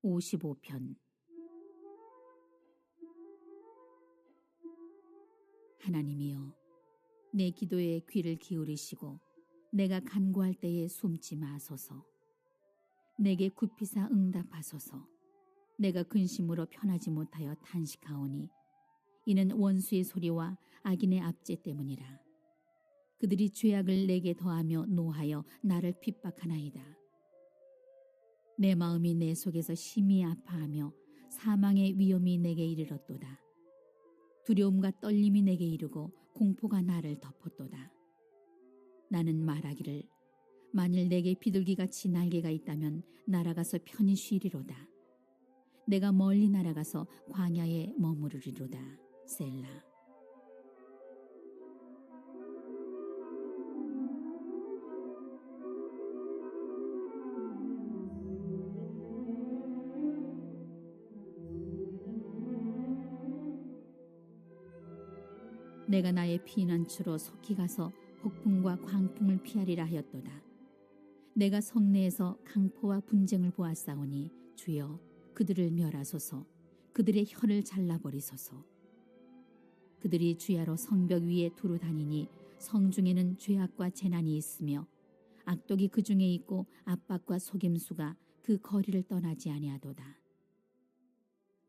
55편. 하나님이여, 내 기도에 귀를 기울이시고 내가 간구할 때에 숨지 마소서. 내게 굽히사 응답하소서. 내가 근심으로 편하지 못하여 탄식하오니 이는 원수의 소리와 악인의 압제 때문이라. 그들이 죄악을 내게 더하며 노하여 나를 핍박하나이다. 내 마음이 내 속에서 심히 아파하며 사망의 위험이 내게 이르렀도다. 두려움과 떨림이 내게 이르고 공포가 나를 덮었도다. 나는 말하기를 만일 내게 비둘기같이 날개가 있다면 날아가서 편히 쉬리로다. 내가 멀리 날아가서 광야에 머무르리로다. 셀라. 내가 나의 피난처로 속히 가서 폭풍과 광풍을 피하리라 하였도다. 내가 성내에서 강포와 분쟁을 보았사오니 주여 그들을 멸하소서. 그들의 혀를 잘라버리소서. 그들이 주야로 성벽 위에 두루 다니니 성중에는 죄악과 재난이 있으며 악독이 그 중에 있고 압박과 속임수가 그 거리를 떠나지 아니하도다.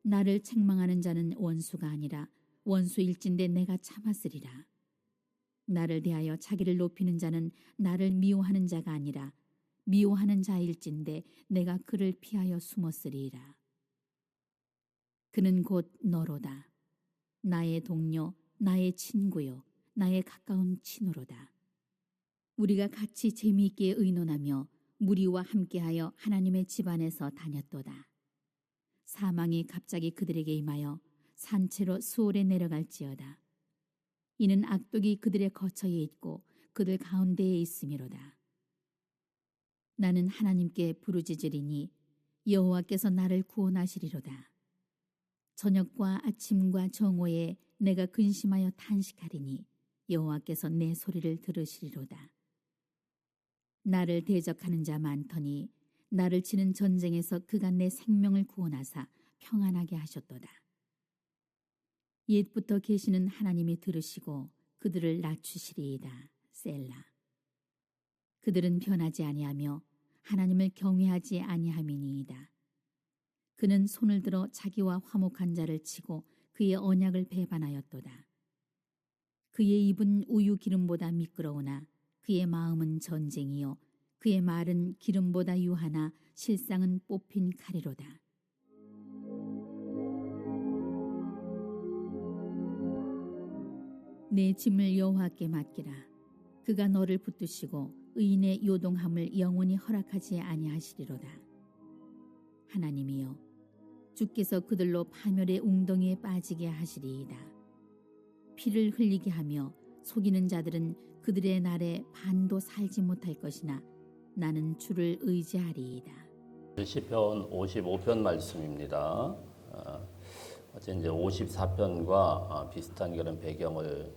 나를 책망하는 자는 원수가 아니라 원수일진데 내가 참았으리라. 나를 대하여 자기를 높이는 자는 나를 미워하는 자가 아니라 미워하는 자일진데 내가 그를 피하여 숨었으리라. 그는 곧 너로다. 나의 동료, 나의 친구요, 나의 가까운 친구로다. 우리가 같이 재미있게 의논하며 무리와 함께하여 하나님의 집안에서 다녔도다. 사망이 갑자기 그들에게 임하여 산채로 수월에 내려갈지어다. 이는 악독이 그들의 거처에 있고 그들 가운데에 있음이로다. 나는 하나님께 부르짖으리니 여호와께서 나를 구원하시리로다. 저녁과 아침과 정오에 내가 근심하여 탄식하리니 여호와께서 내 소리를 들으시리로다. 나를 대적하는 자 많더니 나를 치는 전쟁에서 그가 내 생명을 구원하사 평안하게 하셨도다. 옛부터 계시는 하나님이 들으시고 그들을 낮추시리이다. 셀라. 그들은 변하지 아니하며 하나님을 경외하지 아니함이니이다. 그는 손을 들어 자기와 화목한 자를 치고 그의 언약을 배반하였도다. 그의 입은 우유 기름보다 미끄러우나 그의 마음은 전쟁이요 그의 말은 기름보다 유하나 실상은 뽑힌 칼이로다. 내 짐을 여호와께 맡기라. 그가 너를 붙드시고 의인의 요동함을 영원히 허락하지 아니하시리로다. 하나님이여, 주께서 그들로 파멸의 웅덩이에 빠지게 하시리이다. 피를 흘리게 하며 속이는 자들은 그들의 날에 반도 살지 못할 것이나 나는 주를 의지하리이다. 시편 55편 말씀입니다. 어제 이제 54편과 비슷한 그런 배경을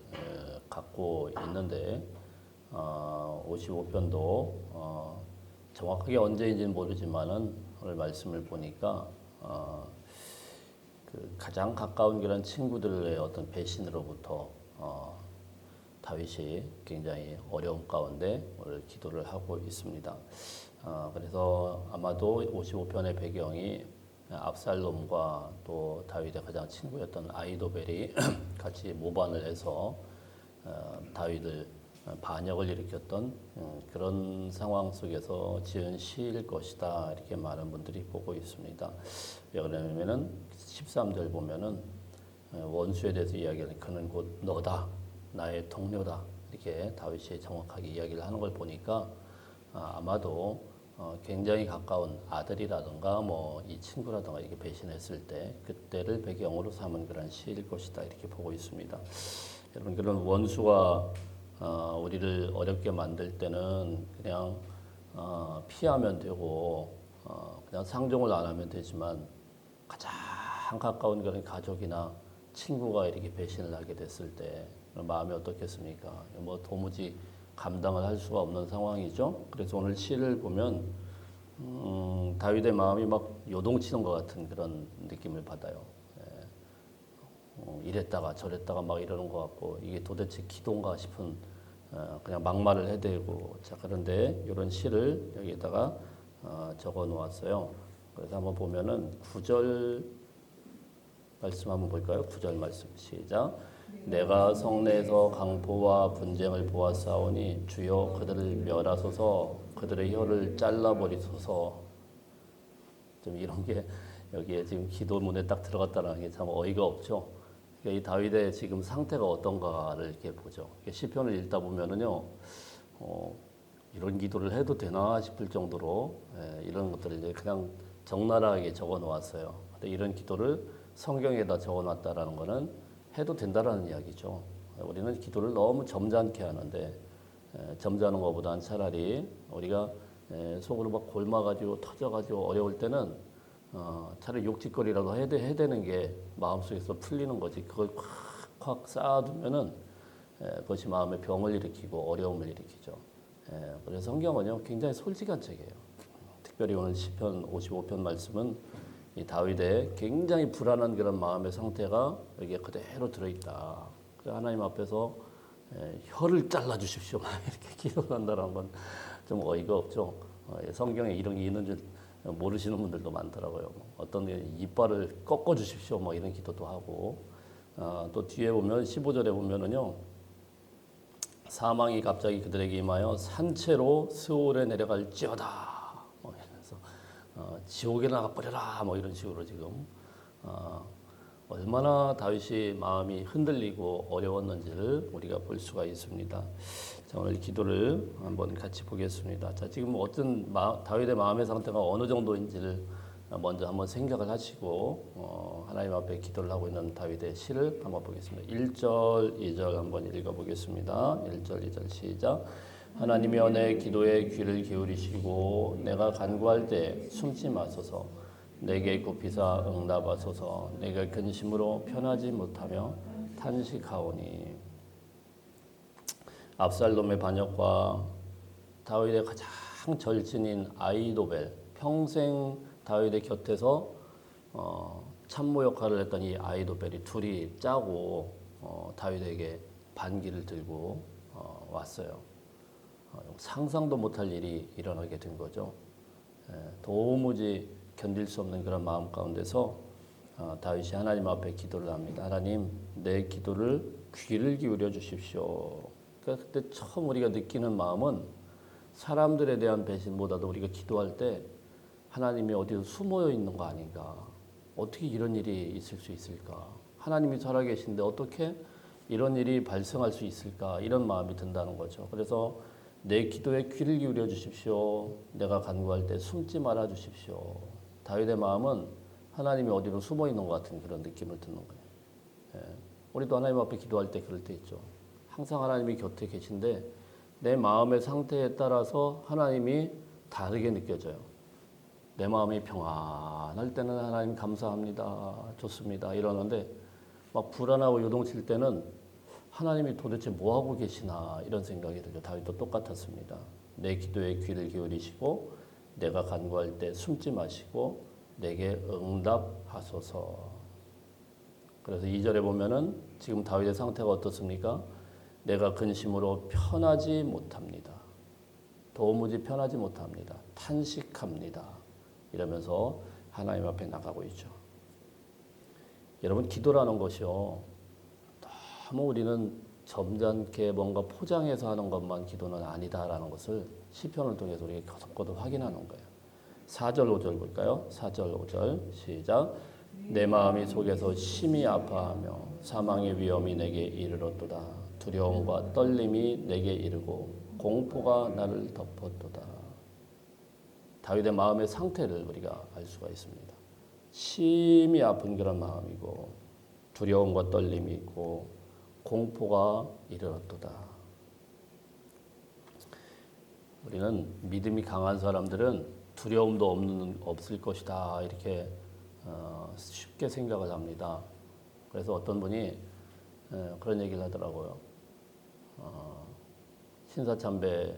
갖고 있는데 55편도 정확하게 언제인지는 모르지만은 오늘 말씀을 보니까 그 가장 가까운 그런 친구들의 어떤 배신으로부터 다윗이 굉장히 어려운 가운데 오늘 기도를 하고 있습니다. 그래서 아마도 55편의 배경이 압살롬과 또 다윗의 가장 친구였던 아히도벨이 같이 모반을 해서 다윗을 반역을 일으켰던 그런 상황 속에서 지은 시일 것이다, 이렇게 많은 분들이 보고 있습니다. 왜 그러냐면은 13절 보면은 원수에 대해서 이야기하는 그는 곧 너다, 나의 동료다, 이렇게 다윗이 정확하게 이야기를 하는 걸 보니까 아마도 굉장히 가까운 아들이라든가 뭐 이 친구라든가 이게 배신했을 때 그때를 배경으로 삼은 그런 시일 것이다, 이렇게 보고 있습니다. 여러분, 그런 원수가 우리를 어렵게 만들 때는 그냥 피하면 되고 그냥 상종을 안 하면 되지만 가장 가까운 그런 가족이나 친구가 이렇게 배신을 하게 됐을 때 마음이 어떻겠습니까? 뭐 도무지 감당을 할 수가 없는 상황이죠. 그래서 오늘 시를 보면 다윗의 마음이 막 요동치는 것 같은 그런 느낌을 받아요. 이랬다가 저랬다가 막 이러는 것 같고 이게 도대체 기도인가 싶은 그냥 막말을 해대고 자 그런데 이런 시를 여기에다가 적어 놓았어요. 그래서 한번 보면은 9절 말씀 한번 볼까요? 9절 말씀 시작. 내가 성내에서 강포와 분쟁을 보았사오니 주여 그들을 멸하소서 그들의 혀를 잘라버리소서. 좀 이런 게 여기에 지금 기도문에 딱 들어갔다는 게 참 어이가 없죠. 이 다윗의 지금 상태가 어떤가를 이렇게 보죠. 시편을 읽다 보면은요, 이런 기도를 해도 되나 싶을 정도로 이런 것들을 이제 그냥 적나라하게 적어 놓았어요. 근데 이런 기도를 성경에다 적어 놨다라는 거는 해도 된다라는 이야기죠. 우리는 기도를 너무 점잖게 하는데 점잖은 것보다는 차라리 우리가 속으로 막 골마가지고 터져가지고 어려울 때는 차라리 욕짓거리라도 해대는 게 마음속에서 풀리는 거지. 그걸 콱콱 쌓아두면은 그것이 마음에 병을 일으키고 어려움을 일으키죠. 그래서 성경은요 굉장히 솔직한 책이에요. 특별히 오늘 시편 55편 말씀은 이 다윗의 굉장히 불안한 그런 마음의 상태가 여기에 그대로 들어있다. 하나님 앞에서 혀를 잘라 주십시오. 이렇게 기도한다는 건 좀 어이가 없죠. 성경에 이런 게 있는 줄 모르시는 분들도 많더라고요. 어떤 게 이빨을 꺾어 주십시오. 뭐 이런 기도도 하고 또 뒤에 보면 15절에 보면은요. 사망이 갑자기 그들에게 임하여 산채로 스올에 내려갈지어다. 뭐 이러면서 지옥에 나가버려라. 뭐 이런 식으로 지금 얼마나 다윗이 마음이 흔들리고 어려웠는지를 우리가 볼 수가 있습니다. 자, 오늘 기도를 한번 같이 보겠습니다. 자, 지금 어떤 다윗의 마음의 상태가 어느 정도인지를 먼저 한번 생각을 하시고 하나님 앞에 기도를 하고 있는 다윗의 시를 한번 보겠습니다. 1절, 2절 한번 읽어보겠습니다. 1절, 2절 시작. 하나님이여 내 기도에 귀를 기울이시고 내가 간구할 때 숨지 마소서. 내게 굽히사 응답하소서. 내가 근심으로 편하지 못하며 탄식하오니. 압살롬의 반역과 다윗의 가장 절친인 아히도벨, 평생 다윗의 곁에서 참모 역할을 했던 이 아히도벨이 둘이 짜고 다윗에게 반기를 들고 왔어요. 상상도 못할 일이 일어나게 된 거죠. 도무지 견딜 수 없는 그런 마음 가운데서 다윗이 하나님 앞에 기도를 합니다. 하나님, 내 기도를 귀를 기울여 주십시오. 그러니까 그때 처음 우리가 느끼는 마음은 사람들에 대한 배신보다도 우리가 기도할 때 하나님이 어디서 숨어 있는 거 아닌가? 어떻게 이런 일이 있을 수 있을까? 하나님이 살아계신데 어떻게 이런 일이 발생할 수 있을까? 이런 마음이 든다는 거죠. 그래서 내 기도에 귀를 기울여 주십시오. 내가 간구할 때 숨지 말아 주십시오. 다윗의 마음은 하나님이 어디로 숨어 있는 것 같은 그런 느낌을 듣는 거예요. 우리도 하나님 앞에 기도할 때 그럴 때 있죠. 항상 하나님이 곁에 계신데 내 마음의 상태에 따라서 하나님이 다르게 느껴져요. 내 마음이 평안할 때는 하나님 감사합니다. 좋습니다. 이러는데 막 불안하고 요동칠 때는 하나님이 도대체 뭐하고 계시나 이런 생각이 들죠. 다윗도 똑같았습니다. 내 기도에 귀를 기울이시고 내가 간구할 때 숨지 마시고 내게 응답하소서. 그래서 2절에 보면은 지금 다윗의 상태가 어떻습니까? 내가 근심으로 편하지 못합니다. 도무지 편하지 못합니다. 탄식합니다. 이러면서 하나님 앞에 나가고 있죠. 여러분 기도라는 것이요. 너무 우리는 점잖게 뭔가 포장해서 하는 것만 기도는 아니다라는 것을 시편을 통해서 우리가 거듭 확인하는 거예요. 4절 5절 볼까요? 4절 5절 시작. 내 마음이 속에서 심히 아파하며 사망의 위험이 내게 이르렀도다. 두려움과 떨림이 내게 이르고 공포가 나를 덮었도다. 다윗의 마음의 상태를 우리가 알 수가 있습니다. 심히 아픈 그런 마음이고 두려움과 떨림이 있고 공포가 이르렀도다. 우리는 믿음이 강한 사람들은 두려움도 없을 것이다 이렇게 쉽게 생각을 합니다. 그래서 어떤 분이 그런 얘기를 하더라고요. 신사참배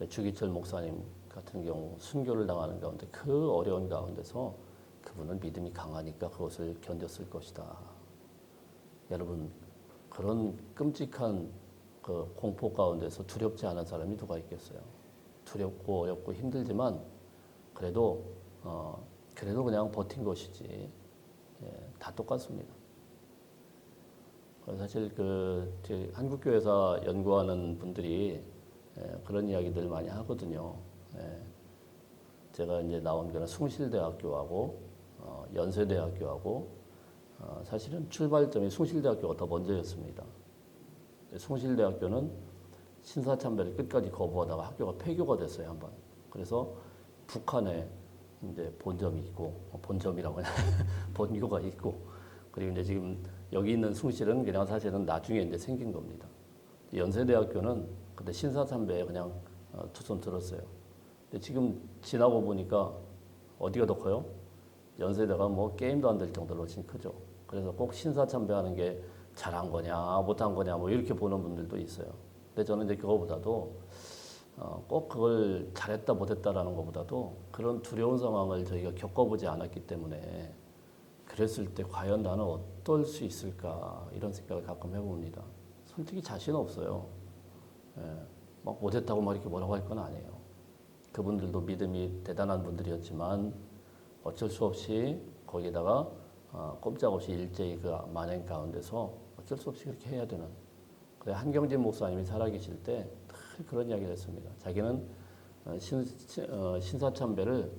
주기철 목사님 같은 경우 순교를 당하는 가운데 그 어려운 가운데서 그분은 믿음이 강하니까 그것을 견뎠을 것이다. 여러분 그런 끔찍한 그 공포 가운데서 두렵지 않은 사람이 누가 있겠어요? 두렵고 어렵고 힘들지만 그래도 그냥 버틴 것이지. 예, 다 똑같습니다. 사실 한국교회사 연구하는 분들이 그런 이야기들 많이 하거든요. 제가 이제 나온 거는 숭실대학교하고 연세대학교하고 사실은 출발점이 숭실대학교가 더 먼저였습니다. 숭실대학교는 신사참배를 끝까지 거부하다가 학교가 폐교가 됐어요, 한번. 그래서 북한에 이제 본점이 있고, 본점이라고 하냐, 본교가 있고, 그리고 이제 지금 여기 있는 숭실은 그냥 사실은 나중에 이제 생긴 겁니다. 연세대학교는 그때 신사참배에 그냥 투손 들었어요. 근데 지금 지나고 보니까 어디가 더 커요? 연세대가 뭐 게임도 안 될 정도로 훨씬 크죠. 그래서 꼭 신사참배하는 게 잘한 거냐, 못한 거냐, 뭐 이렇게 보는 분들도 있어요. 근데 저는 이제 그거보다도 꼭 그걸 잘했다 못했다라는 것보다도 그런 두려운 상황을 저희가 겪어보지 않았기 때문에 그랬을 때 과연 나는 어떨 수 있을까 이런 생각을 가끔 해봅니다. 솔직히 자신 없어요. 막 못했다고 막 이렇게 뭐라고 할 건 아니에요. 그분들도 믿음이 대단한 분들이었지만 어쩔 수 없이 거기다가 꼼짝없이 일제히 그 만행 가운데서 어쩔 수 없이 그렇게 해야 되는. 그래 한경진 목사님이 살아계실 때 늘 그런 이야기를 했습니다. 자기는 신사참배를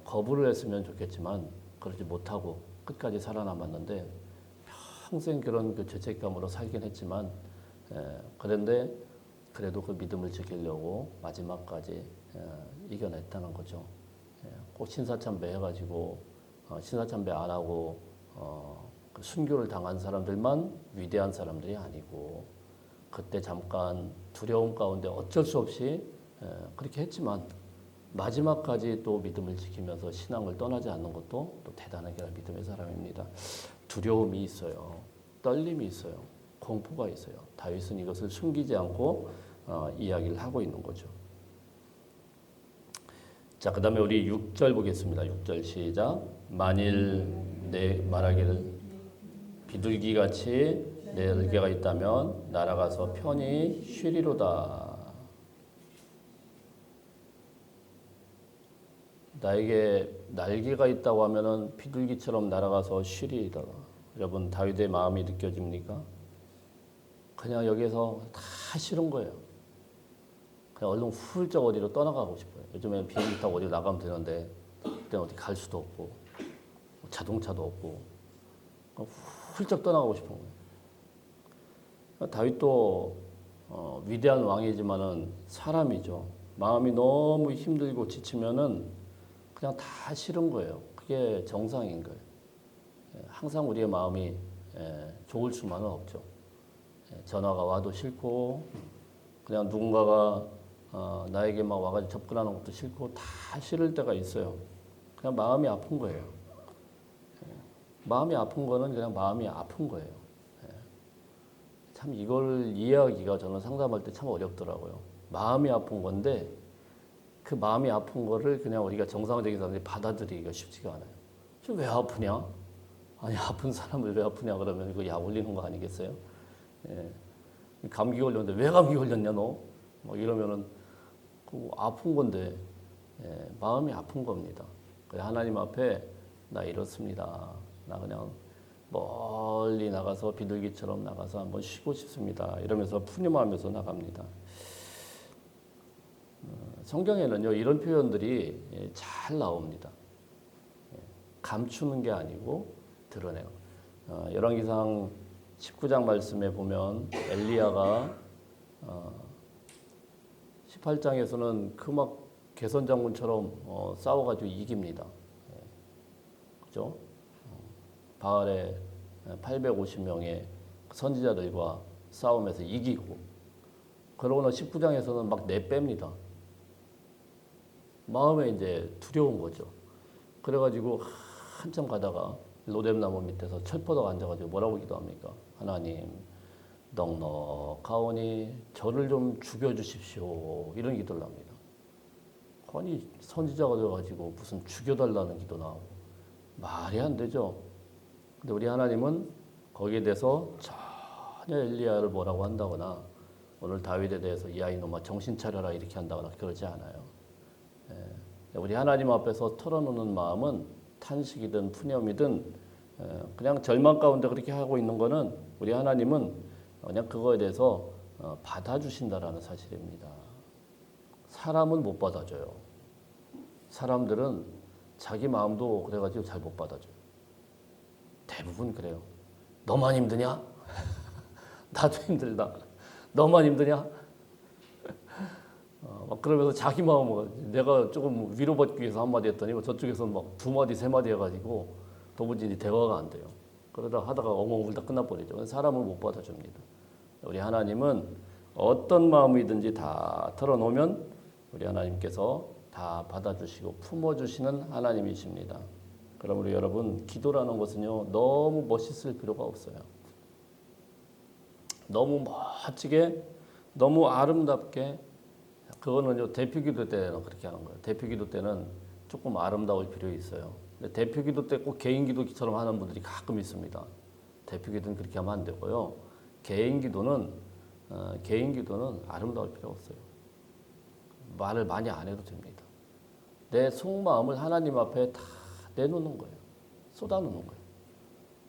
거부를 했으면 좋겠지만 그러지 못하고 끝까지 살아남았는데 평생 그런 그 죄책감으로 살긴 했지만 그런데 그래도 그 믿음을 지키려고 마지막까지 이겨냈다는 거죠. 꼭 신사참배 해가지고 신사참배 안 하고 그 순교를 당한 사람들만 위대한 사람들이 아니고 그때 잠깐 두려움 가운데 어쩔 수 없이 그렇게 했지만 마지막까지 또 믿음을 지키면서 신앙을 떠나지 않는 것도 또 대단한 게 믿음의 사람입니다. 두려움이 있어요. 떨림이 있어요. 공포가 있어요. 다윗은 이것을 숨기지 않고 이야기를 하고 있는 거죠. 자, 그 다음에 우리 6절 보겠습니다. 6절 시작. 만일 내 말하기를 비둘기같이 내 날개가 있다면 날아가서 편히 쉬리로다. 나에게 날개가 있다고 하면은 비둘기처럼 날아가서 쉬리이다. 여러분 다윗의 마음이 느껴집니까? 그냥 여기서 다 싫은 거예요. 그냥 얼른 훌쩍 어디로 떠나가고 싶어요. 요즘에 비행기 타고 어디 나가면 되는데 그때는 어디 갈 수도 없고 자동차도 없고 훌쩍 떠나가고 싶은 거예요. 다윗도 위대한 왕이지만은 사람이죠. 마음이 너무 힘들고 지치면은 그냥 다 싫은 거예요. 그게 정상인 거예요. 항상 우리의 마음이 좋을 수만은 없죠. 전화가 와도 싫고 그냥 누군가가 나에게 막 와가지고 접근하는 것도 싫고 다 싫을 때가 있어요. 그냥 마음이 아픈 거예요. 마음이 아픈 거는 그냥 마음이 아픈 거예요. 참 이걸 이해하기가 저는 상담할 때 참 어렵더라고요. 마음이 아픈 건데 그 마음이 아픈 거를 그냥 우리가 정상적인 사람들이 받아들이기가 쉽지가 않아요. 지금 왜 아프냐? 아니 아픈 사람을 왜 아프냐 그러면 이거 약 올리는 거 아니겠어요? 감기 걸렸는데 왜 감기 걸렸냐 너? 뭐 이러면은 그 아픈 건데 마음이 아픈 겁니다. 그래 하나님 앞에 나 이렇습니다. 나 그냥 멀리 나가서 비둘기처럼 나가서 한번 쉬고 싶습니다. 이러면서 푸념하면서 나갑니다. 성경에는요 이런 표현들이 잘 나옵니다. 감추는 게 아니고 드러내요. 열왕기상 19장 말씀에 보면 엘리야가 18장에서는 그 막 개선 장군처럼 싸워가지고 이깁니다. 그죠? 바알의 850명의 선지자들과 싸움에서 이기고 그러고는 19장에서는 막 내뺍니다. 마음에 이제 두려운 거죠. 그래가지고 한참 가다가 로뎀나무 밑에서 철퍼덕 앉아가지고 뭐라고 기도합니까? 하나님 넉넉하오니 저를 좀 죽여주십시오. 이런 기도를 합니다. 아니 선지자가 되어가지고 무슨 죽여달라는 기도 나오고 말이 안 되죠. 근데 우리 하나님은 거기에 대해서 전혀 엘리야를 뭐라고 한다거나 오늘 다윗에 대해서 이 아이놈아 정신 차려라 이렇게 한다거나 그러지 않아요. 우리 하나님 앞에서 털어놓는 마음은 탄식이든 푸념이든 그냥 절망 가운데 그렇게 하고 있는 거는 우리 하나님은 그냥 그거에 대해서 받아주신다라는 사실입니다. 사람은 못 받아줘요. 사람들은 자기 마음도 그래가지고 잘 못 받아줘요. 대부분 그래요. 너만 힘드냐? 나도 힘들다. 너만 힘드냐? 막 그러면서 자기 마음을 내가 조금 위로받기 위해서 한마디 했더니 저쪽에서 막 두 마디 세 마디 해가지고 도무지 대화가 안 돼요. 그러다 하다가 엉엉 울다 끝나버리죠. 사람을 못 받아줍니다. 우리 하나님은 어떤 마음이든지 다 털어놓으면 우리 하나님께서 다 받아주시고 품어주시는 하나님이십니다. 그럼 우리 여러분 기도라는 것은요 너무 멋있을 필요가 없어요. 너무 멋지게 너무 아름답게 그거는요 대표기도 때는 그렇게 하는 거예요. 대표기도 때는 조금 아름다울 필요 있어요. 근데 대표기도 때 꼭 개인기도처럼 하는 분들이 가끔 있습니다. 대표기도는 그렇게 하면 안 되고요. 개인기도는 아름다울 필요 없어요. 말을 많이 안 해도 됩니다. 내 속마음을 하나님 앞에 다 내놓는 거예요. 쏟아놓는 거예요.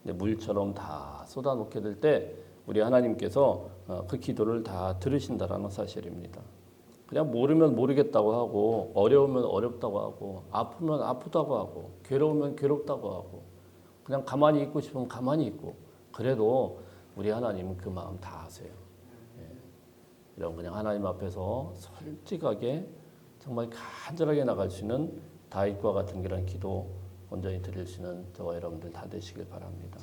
근데 물처럼 다 쏟아놓게 될 때 우리 하나님께서 그 기도를 다 들으신다라는 사실입니다. 그냥 모르면 모르겠다고 하고 어려우면 어렵다고 하고 아프면 아프다고 하고 괴로우면 괴롭다고 하고 그냥 가만히 있고 싶으면 가만히 있고 그래도 우리 하나님은 그 마음 다 아세요. 이런 그냥 하나님 앞에서 솔직하게 정말 간절하게 나갈 수 있는 다윗과 같은 그런 기도 온전히 드릴 수 있는 저와 여러분들 다 되시길 바랍니다.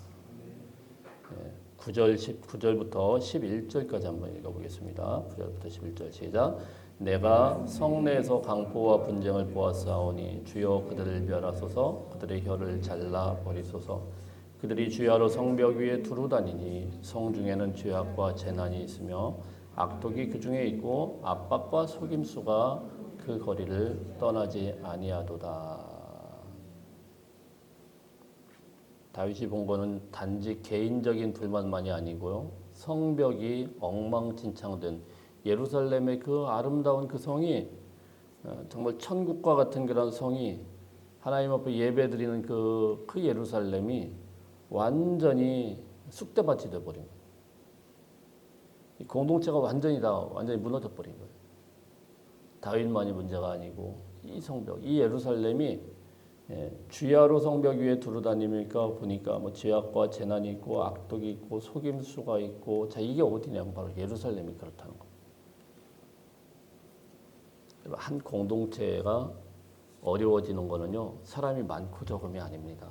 9절부터 11절까지 한번 읽어보겠습니다. 9절부터 11절 시작. 내가 성내에서 강포와 분쟁을 보았사오니 주여 그들을 멸하소서. 그들의 혀를 잘라 버리소서. 그들이 주야로 성벽 위에 두루 다니니 성중에는 죄악과 재난이 있으며 악독이 그 중에 있고 압박과 속임수가 그 거리를 떠나지 아니하도다. 다윗이 본 거는 단지 개인적인 불만만이 아니고요. 성벽이 엉망진창된 예루살렘의 그 아름다운 그 성이 정말 천국과 같은 그런 성이 하나님 앞에 예배드리는 그 예루살렘이 완전히 쑥대밭이 되어버린 거예요. 이 공동체가 완전히 무너져 버린 거예요. 다윗만이 문제가 아니고 이 성벽, 이 예루살렘이 주야로 성벽 위에 두루 다니니까 보니까 뭐 죄악과 재난이 있고 악독이 있고 속임수가 있고 자 이게 어디냐면 바로 예루살렘이 그렇다는 거예요. 한 공동체가 어려워지는 거는요 사람이 많고 적음이 아닙니다.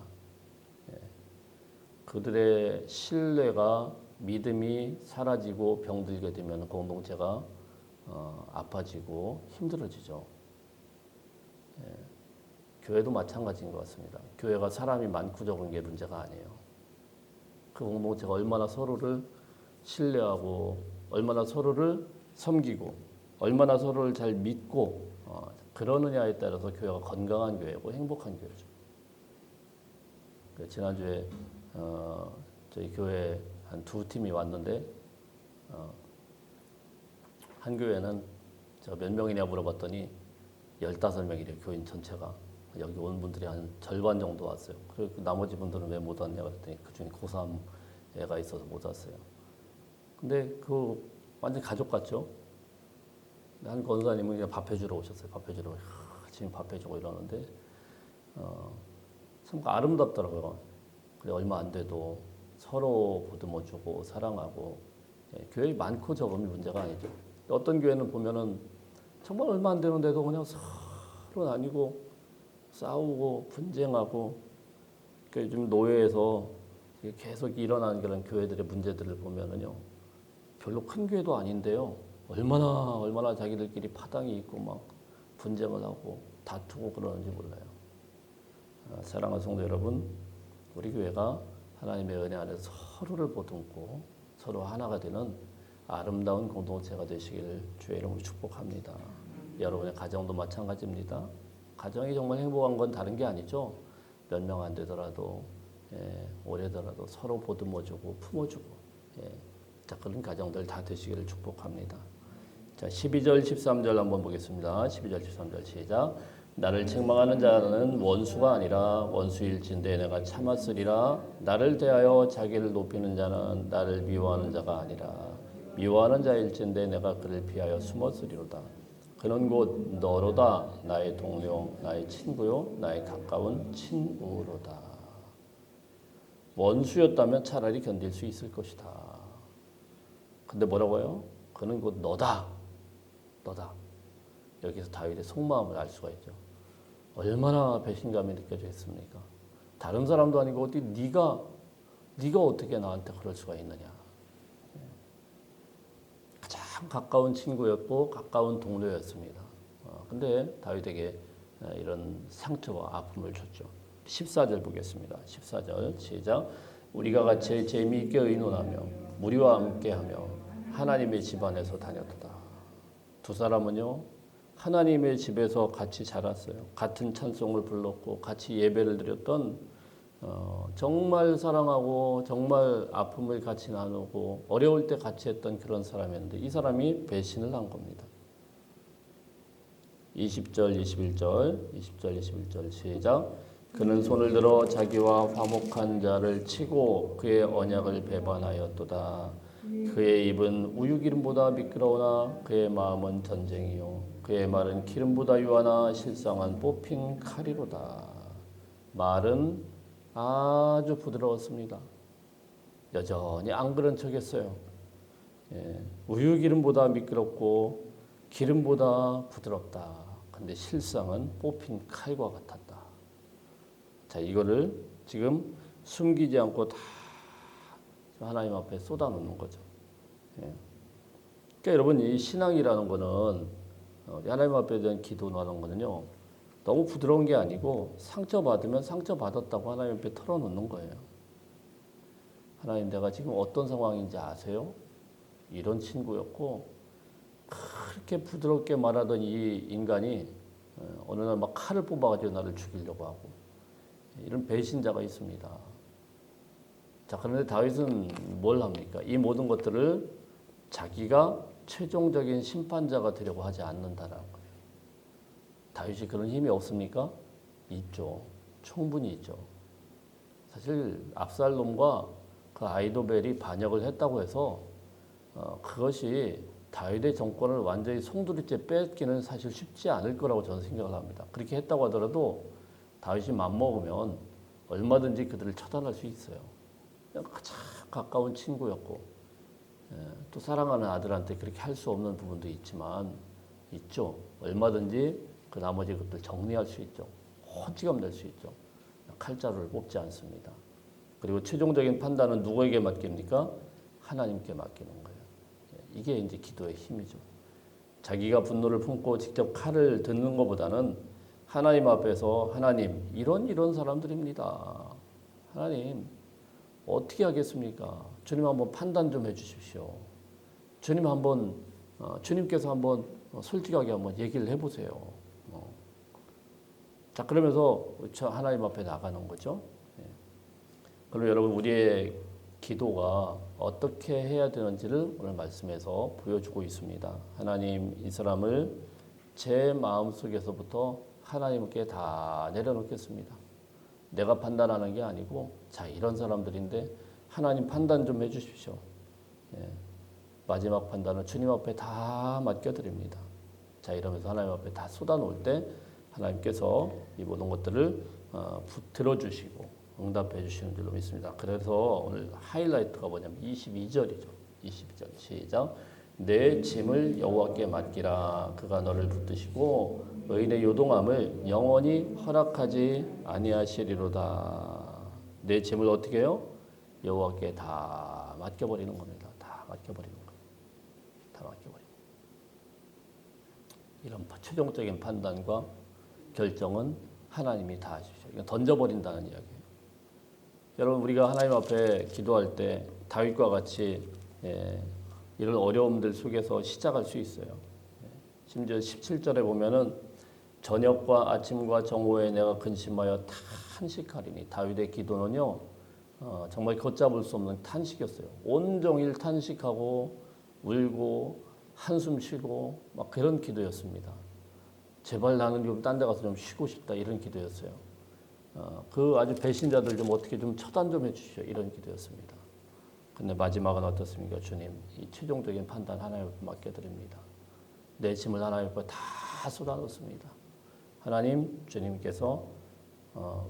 그들의 신뢰가 믿음이 사라지고 병들게 되면 공동체가 아파지고 힘들어지죠. 교회도 마찬가지인 것 같습니다. 교회가 사람이 많고 적은 게 문제가 아니에요. 그 공동체가 얼마나 서로를 신뢰하고 얼마나 서로를 섬기고 얼마나 서로를 잘 믿고 그러느냐에 따라서 교회가 건강한 교회고 행복한 교회죠. 지난주에 저희 교회 한 두 팀이 왔는데 한 교회는 제가 몇 명이냐 물어봤더니 15명이래요. 교인 전체가. 여기 온 분들이 한 절반 정도 왔어요. 그리고 나머지 분들은 왜 못 왔냐 그랬더니 그중에 고3 애가 있어서 못 왔어요. 근데 그 완전 가족 같죠? 한 권사님은 그냥 밥 해주러 오셨어요. 밥 해주러. 지금 밥 해주고 이러는데 참 아름답더라고요. 그래 얼마 안 돼도 서로 보듬어주고 사랑하고 교회 많고 적음이 문제가 아니죠. 어떤 교회는 보면은 정말 얼마 안 되는데도 그냥 서로 나뉘고 싸우고 분쟁하고 그러니까 요즘 노예에서 계속 일어나는 그런 교회들의 문제들을 보면은요 별로 큰 교회도 아닌데요 얼마나 자기들끼리 파당이 있고 막 분쟁을 하고 다투고 그러는지 몰라요. 사랑하는 성도 여러분, 우리 교회가 하나님의 은혜 안에서 서로를 보듬고 서로 하나가 되는 아름다운 공동체가 되시기를 주의 이름으로 축복합니다. 여러분의 가정도 마찬가지입니다. 가정이 정말 행복한 건 다른 게 아니죠. 몇 명 안 되더라도 오래더라도 서로 보듬어주고 품어주고 자, 그런 가정들 다 되시기를 축복합니다. 자, 12절 13절 한번 보겠습니다. 12절 13절 시작. 나를 책망하는 자는 원수가 아니라 원수일진데 내가 참았으리라. 나를 대하여 자기를 높이는 자는 나를 미워하는 자가 아니라 미워하는 자일진데 내가 그를 피하여 숨었으리로다. 그는 곧 너로다. 나의 동료, 나의 친구요, 나의 가까운 친우로다. 원수였다면 차라리 견딜 수 있을 것이다. 근데 뭐라고요? 그는 곧 너다. 너다. 여기서 다윗의 속마음을 알 수가 있죠. 얼마나 배신감이 느껴졌습니까? 다른 사람도 아니고 어디 네가 어떻게 나한테 그럴 수가 있느냐. 가장 가까운 친구였고 가까운 동료였습니다. 근데 다윗에게 이런 상처와 아픔을 줬죠. 14절 보겠습니다. 14절 시작. 우리가 같이 재미있게 의논하며 무리와 함께하며 하나님의 집안에서 다녔다. 두 사람은요. 하나님의 집에서 같이 자랐어요. 같은 찬송을 불렀고 같이 예배를 드렸던 정말 사랑하고 정말 아픔을 같이 나누고 어려울 때 같이 했던 그런 사람이었는데 이 사람이 배신을 한 겁니다. 20절 21절 시작. 그는 손을 들어 자기와 화목한 자를 치고 그의 언약을 배반하였도다. 그의 입은 우유기름보다 미끄러우나 그의 마음은 전쟁이요 그의 말은 기름보다 유하나 실상은 뽑힌 칼이로다. 말은 아주 부드러웠습니다. 여전히 안 그런 척했어요. 우유기름보다 미끄럽고 기름보다 부드럽다. 근데 실상은 뽑힌 칼과 같았다. 자, 이거를 지금 숨기지 않고 다 하나님 앞에 쏟아놓는 거죠. 그러니까 여러분 이 신앙이라는 거는 하나님 앞에 대한 기도라는 거는요. 너무 부드러운 게 아니고 상처받으면 상처받았다고 하나님 앞에 털어놓는 거예요. 하나님 내가 지금 어떤 상황인지 아세요? 이런 친구였고 그렇게 부드럽게 말하던 이 인간이 어느 날 막 칼을 뽑아가지고 나를 죽이려고 하고 이런 배신자가 있습니다. 자, 그런데 다윗은 뭘 합니까? 이 모든 것들을 자기가 최종적인 심판자가 되려고 하지 않는다라는 거예요. 다윗이 그런 힘이 없습니까? 있죠. 충분히 있죠. 사실 압살롬과 그 아이도벨이 반역을 했다고 해서 그것이 다윗의 정권을 완전히 송두리째 뺏기는 사실 쉽지 않을 거라고 저는 생각을 합니다. 그렇게 했다고 하더라도 다윗이 맘먹으면 얼마든지 그들을 처단할 수 있어요. 가장 가까운 친구였고 또 사랑하는 아들한테 그렇게 할 수 없는 부분도 있지만 있죠. 얼마든지 그 나머지 것들 정리할 수 있죠. 혼찌감 낼 수 있죠. 칼자루를 뽑지 않습니다. 그리고 최종적인 판단은 누구에게 맡깁니까? 하나님께 맡기는 거예요. 이게 이제 기도의 힘이죠. 자기가 분노를 품고 직접 칼을 듣는 것보다는 하나님 앞에서 하나님 이런 사람들입니다. 하나님 어떻게 하겠습니까? 주님 한번 판단 좀 해주십시오. 주님께서 한번 솔직하게 한번 얘기를 해보세요. 자, 그러면서 하나님 앞에 나가는 거죠. 그럼 여러분 우리의 기도가 어떻게 해야 되는지를 오늘 말씀에서 보여주고 있습니다. 하나님 이 사람을 제 마음속에서부터 하나님께 다 내려놓겠습니다. 내가 판단하는 게 아니고 자 이런 사람들인데 하나님 판단 좀 해주십시오. 마지막 판단은 주님 앞에 다 맡겨드립니다. 자 이러면서 하나님 앞에 다 쏟아놓을 때 하나님께서 이 모든 것들을 들어주시고 응답해 주시는 줄로 믿습니다. 그래서 오늘 하이라이트가 뭐냐면 22절이죠. 22절 시작. 내 짐을 여호와께 맡기라. 그가 너를 붙드시고 의인의 요동함을 영원히 허락하지 아니하시리로다. 내 짐을 어떻게 해요? 여호와께 다 맡겨버리는 겁니다. 다 맡겨버리는 거예요. 다 맡겨버리는 거예요. 이런 최종적인 판단과 결정은 하나님이 다 하십시오. 이건 던져버린다는 이야기예요. 여러분 우리가 하나님 앞에 기도할 때 다윗과 같이 이런 어려움들 속에서 시작할 수 있어요. 심지어 17절에 보면은 저녁과 아침과 정오에 내가 근심하여 탄식하리니. 다윗의 기도는요, 정말 걷잡을 수 없는 탄식이었어요. 온종일 탄식하고 울고 한숨 쉬고 막 그런 기도였습니다. 제발 나는 좀 딴 데 가서 좀 쉬고 싶다, 이런 기도였어요. 그 아주 배신자들 좀 어떻게 좀 처단 좀 해주시오, 이런 기도였습니다. 근데 마지막은 어떻습니까? 주님, 이 최종적인 판단 하나님 앞에 맡겨드립니다. 내 짐을 하나님 앞에 다 쏟아놓습니다. 하나님, 주님께서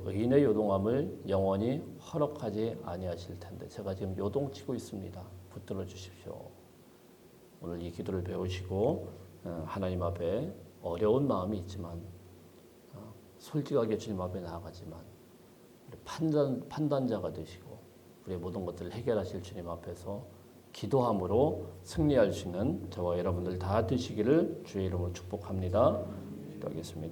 의인의 요동함을 영원히 허락하지 아니하실 텐데 제가 지금 요동치고 있습니다. 붙들어 주십시오. 오늘 이 기도를 배우시고 하나님 앞에 어려운 마음이 있지만 솔직하게 주님 앞에 나아가지만 판단자가 되시고 우리의 모든 것들을 해결하실 주님 앞에서 기도함으로 승리할 수 있는 저와 여러분들 다 되시기를 주의 이름으로 축복합니다. 기도하겠습니다.